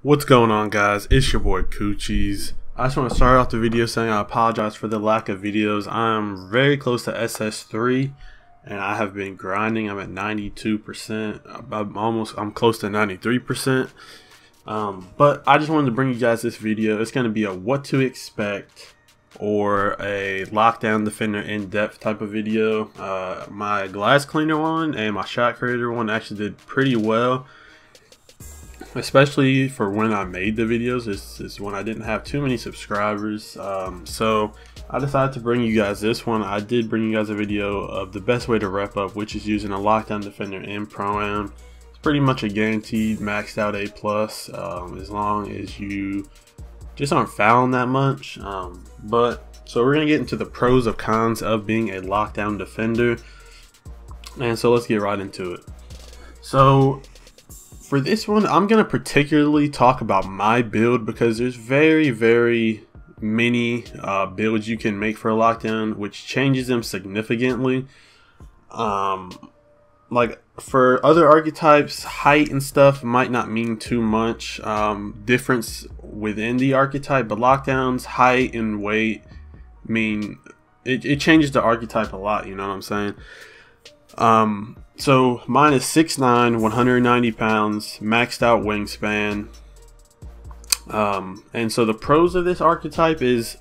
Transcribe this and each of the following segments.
What's going on, guys? It's your boy Coochies. I just want to start off the video saying I apologize for the lack of videos. I'm very close to SS3 and I have been grinding. I'm at 92%. I'm close to 93%. But I just wanted to bring you guys this video. It's going to be a what to expect or a lockdown defender in-depth type of video. My glass cleaner one and my shot creator one actually did pretty well, especially for when I made the videos. This is when I didn't have too many subscribers, so I decided to bring you guys this one. I did bring you guys a video of the best way to rep up, which is using a lockdown defender in Pro-Am. It's pretty much a guaranteed maxed out A+, as long as you just aren't fouling that much. So we're gonna get into the pros of cons of being a lockdown defender, and so let's get right into it. So for this one, I'm going to particularly talk about my build because there's very many builds you can make for a lockdown, which changes them significantly. Like for other archetypes, height and stuff might not mean too much difference within the archetype, but lockdowns, height and weight mean it changes the archetype a lot, you know what I'm saying? So mine is 6'9", 190 pounds, maxed out wingspan. And so the pros of this archetype is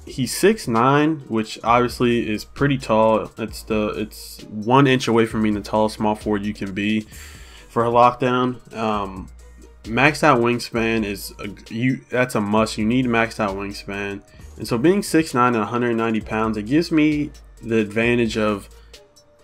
he's 6'9", which obviously is pretty tall. It's 1 inch away from being the tallest small forward you can be for a lockdown. Maxed out wingspan is that's a must. You need maxed out wingspan. And so being 6'9" and 190 pounds, it gives me the advantage of,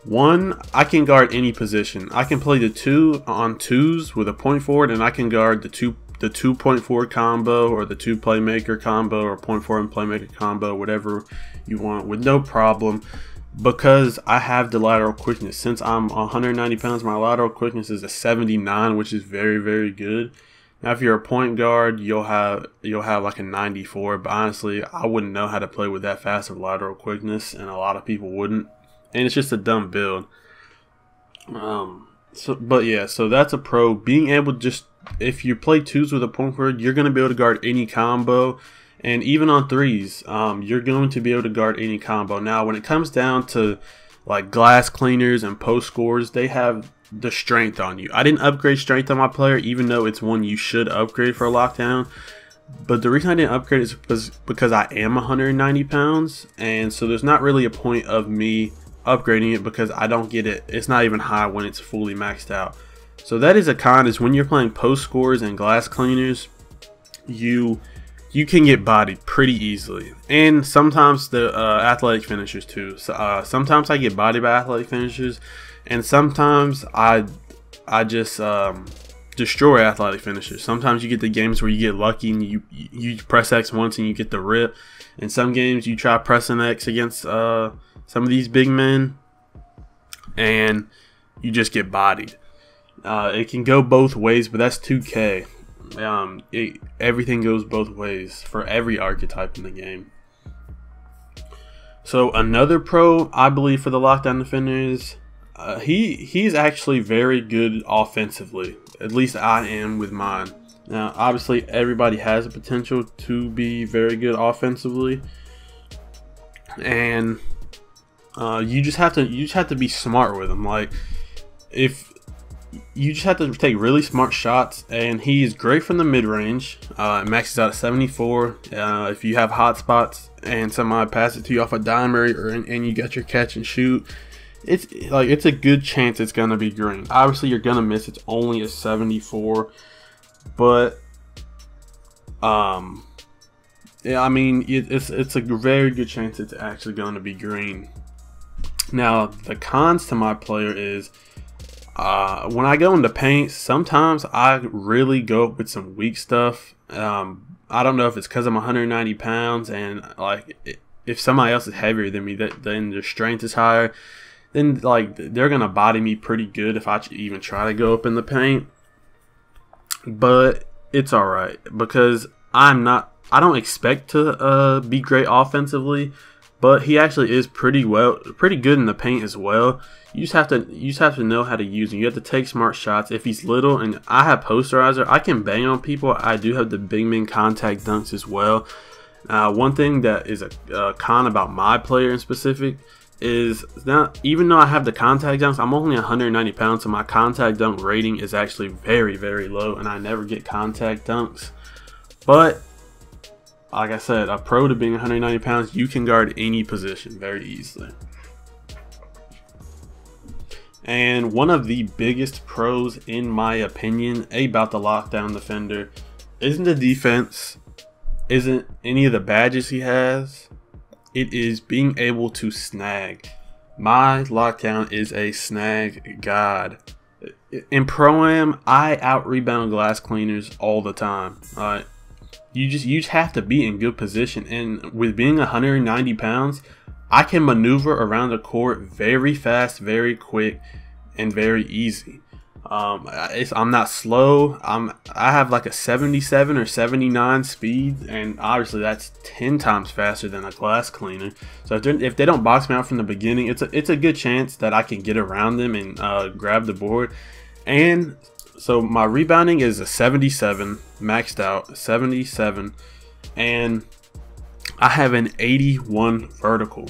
one, I can guard any position. I can play the 2 on 2s with a point forward, and I can guard the two point forward combo or the 2 playmaker combo or point forward and playmaker combo, whatever you want, with no problem, because I have the lateral quickness. Since I'm 190 pounds, my lateral quickness is a 79, which is very good. Now if you're a point guard, you'll have like a 94, but honestly I wouldn't know how to play with that fast of lateral quickness, and a lot of people wouldn't. And it's just a dumb build. So that's a pro. Being able to just, if you play 2s with a point forward, you're going to be able to guard any combo. And even on 3s, you're going to be able to guard any combo. Now, when it comes down to like glass cleaners and post scores, they have the strength on you. I didn't upgrade strength on my player, even though it's one you should upgrade for a lockdown. But the reason I didn't upgrade is because I am 190 pounds. And so there's not really a point of me upgrading it because I don't get it. It's not even high when it's fully maxed out. So that is a con, is when you're playing post scores and glass cleaners, you can get bodied pretty easily. And sometimes the athletic finishers too. So, sometimes I get bodied by athletic finishers, and sometimes I just destroy athletic finishers. Sometimes you get the games where you get lucky and you press X once and you get the rip. In some games you try pressing X against some of these big men and you just get bodied. It can go both ways, but that's 2K. Everything goes both ways for every archetype in the game. So another pro I believe for the lockdown defenders, he's actually very good offensively. At least I am with mine. Now obviously everybody has the potential to be very good offensively, and you just have to be smart with him. Like, if you just have to take really smart shots, and he's great from the mid-range. Maxes out at 74. If you have hot spots and somebody pass it to you off a dimer and you got your catch and shoot, it's a good chance it's gonna be green. Obviously you're gonna miss. It's only a 74, but yeah, I mean it's a very good chance it's actually gonna be green. Now the cons to my player is, when I go into paint, sometimes I really go with some weak stuff. I don't know if it's because I'm 190 pounds and like if somebody else is heavier than me, then their strength is higher, then like they're gonna body me pretty good if I even try to go up in the paint. But it's alright because I don't expect to be great offensively, but he actually is pretty good in the paint as well. You just have to know how to use him. You have to take smart shots. If he's little, and I have posterizer, I can bang on people. I do have the big man contact dunks as well. One thing that is a con about my player in specific is that even though I have the contact dunks, I'm only 190 pounds, so my contact dunk rating is actually very, very low, and I never get contact dunks. But like I said, a pro to being 190 pounds, you can guard any position very easily. And one of the biggest pros, in my opinion, about the lockdown defender isn't the defense, isn't any of the badges he has. It is being able to snag. My lockdown is a snag god. In Pro-Am, I out-rebound glass cleaners all the time. You just have to be in good position. And with being 190 pounds, I can maneuver around the court very fast, very quick, and very easy. I'm not slow. I have like a 77 or 79 speed, and obviously that's 10 times faster than a glass cleaner. So if they don't box me out from the beginning, it's a good chance that I can get around them and grab the board. And so my rebounding is a 77, maxed out 77, and I have an 81 vertical.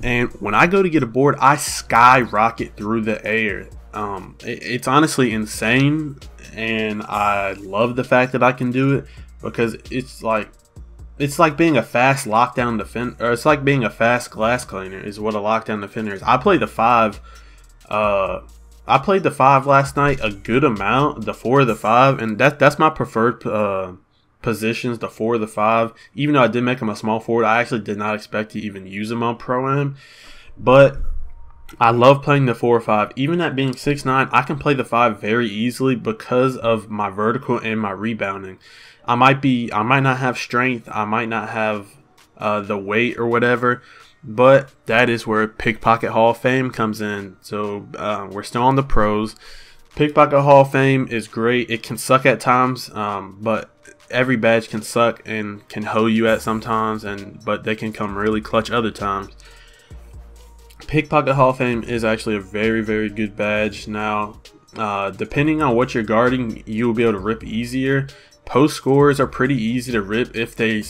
And when I go to get a board, I skyrocket through the air. It's honestly insane, and I love the fact that I can do it, because it's like being a fast lockdown defender, or it's like being a fast glass cleaner is what a lockdown defender is. I played the 5. I played the 5 last night a good amount, the 4 or the 5, and that's my preferred positions, the 4 or the 5. Even though I did make him a small forward, I actually did not expect to even use him on Pro-Am, but I love playing the 4 or 5. Even at being 6'9", I can play the 5 very easily because of my vertical and my rebounding. I might not have strength, I might not have the weight or whatever, but that is where Pickpocket Hall of Fame comes in. So we're still on the pros. Pickpocket Hall of Fame is great. It can suck at times, but every badge can suck and can hoe you at sometimes, but they can come really clutch other times. Pickpocket Hall of Fame is actually a very, very good badge. Now, depending on what you're guarding, you will be able to rip easier. Post scores are pretty easy to rip if they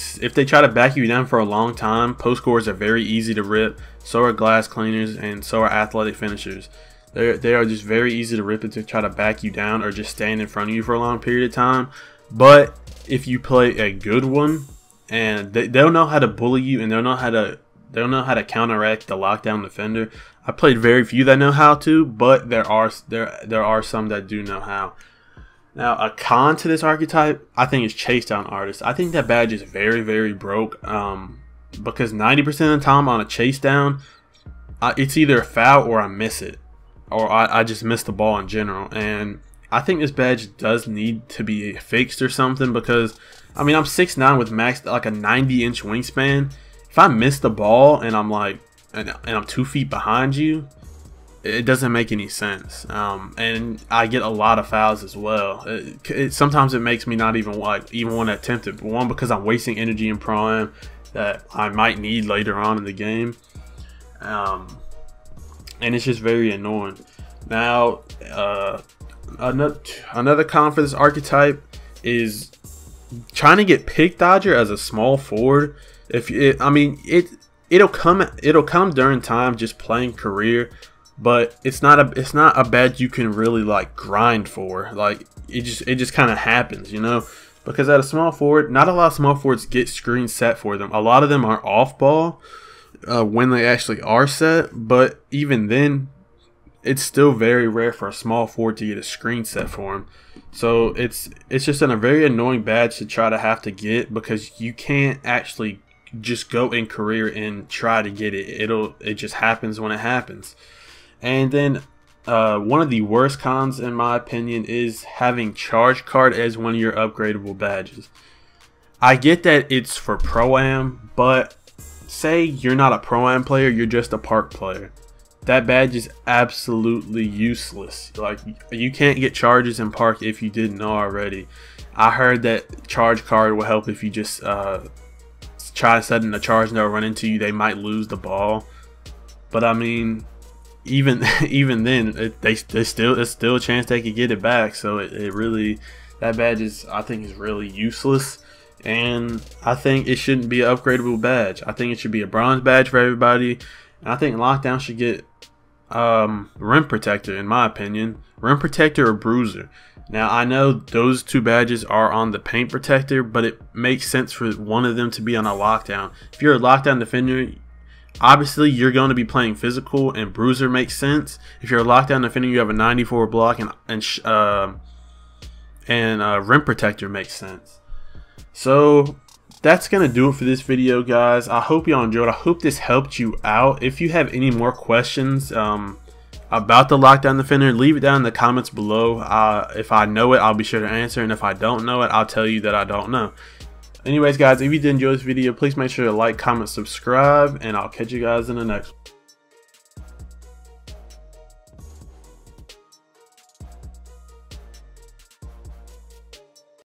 try to back you down for a long time. Post scores are very easy to rip. So are glass cleaners, and so are athletic finishers. They are just very easy to rip if they try to back you down or just stand in front of you for a long period of time. But if you play a good one, and they'll know how to bully you, and they'll know how to counteract the lockdown defender. I played very few that know how to, but there are some that do know how. Now, a con to this archetype, I think, is chase down artist. I think that badge is very, very broke, because 90% of the time on a chase down, it's either a foul or I miss it, or I just miss the ball in general. And I think this badge does need to be fixed or something, because I mean, I'm 6'9" with max like a 90-inch wingspan. If I miss the ball and I'm like, and I'm 2 feet behind you, it doesn't make any sense. And I get a lot of fouls as well. Sometimes it makes me not even want to attempt it. But one, because I'm wasting energy in Pro-Am that I might need later on in the game. And it's just very annoying. Now, another con for this archetype is trying to get pick dodger as a small forward. It'll come during time just playing career, but it's not a badge you can really like grind for. Like it just kind of happens, you know, because at a small forward, not a lot of small forwards get screens set for them. A lot of them are off ball when they actually are set, but even then, it's still very rare for a small forward to get a screen set for him. So it's just a very annoying badge to try to have to get, because you can't actually just go in career and try to get it. It just happens when it happens. And then one of the worst cons, in my opinion, is having charge card as one of your upgradable badges. I get that it's for Pro-Am, but say you're not a Pro-Am player, you're just a park player. That badge is absolutely useless. Like, you can't get charges in park if you didn't know already. I heard that charge card will help if you just try setting a charge and they'll run into you, they might lose the ball. But I mean, even then, it's still a chance they could get it back. So it really, that badge is, I think, is really useless. And I think it shouldn't be an upgradable badge. I think it should be a bronze badge for everybody. And I think Lockdown should get Rim Protector, in my opinion. Rim Protector or Bruiser. Now, I know those two badges are on the Paint Protector, but it makes sense for one of them to be on a Lockdown. If you're a Lockdown defender, obviously you're going to be playing physical, and Bruiser makes sense. If you're a Lockdown defender, you have a 94 block, and Rim Protector makes sense. So that's going to do it for this video, guys. I hope y'all enjoyed. I hope this helped you out. If you have any more questions about the Lockdown Defender, leave it down in the comments below. If I know it, I'll be sure to answer, and if I don't know it, I'll tell you that I don't know. Anyways, guys, if you did enjoy this video, please make sure to like, comment, subscribe, and I'll catch you guys in the next one.